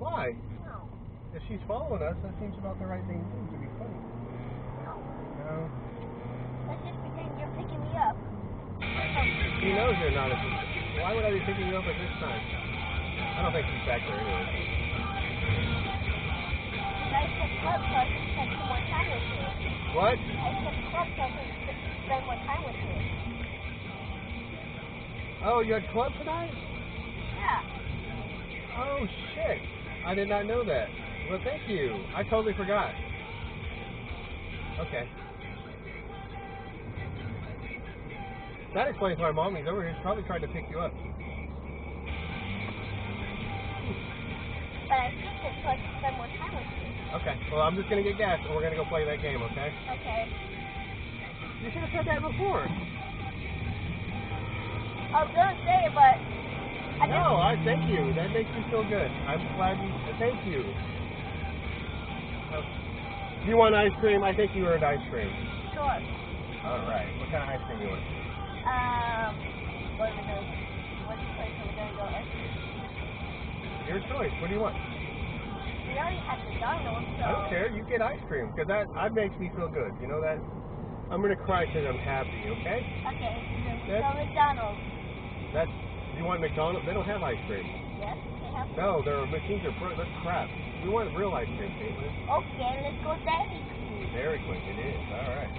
Why? No. If she's following us, that seems about the right thing to do, to be funny. No. No. Let's just pretend you're picking me up. She knows you're not a... Why would I be picking you up at this time? I don't think she's back there anyway. I said club so I can spend some more time with you. What? I said club so I can spend more time with you. Oh, you had club tonight? Yeah. Oh, shit. I did not know that. Well, thank you. I totally forgot. Okay. That explains why Mommy's over here. She's probably trying to pick you up. But I think it's so I can spend more time with you. Okay. Well, I'm just going to get gas, and we're going to go play that game, okay? Okay. You should have said that before. I was going to say it, but... No, I thank you. That makes me feel good. I'm glad you... Thank you. Do you want ice cream? I think you earned ice cream. Sure. All right. What kind of ice cream do you want? What are we going to... Which place are we going to go? Your choice. What do you want? We already had McDonald's, so... I don't care. You get ice cream, because that makes me feel good. You know that? I'm going to cry because I'm happy, okay? Okay. So McDonald's. That's... You want McDonald's? They don't have ice cream. Yes, they have. No, their machines are... They're crap. We want real ice cream, Caitlin. Okay, let's go Dairy Queen. Dairy Queen, it is. All right.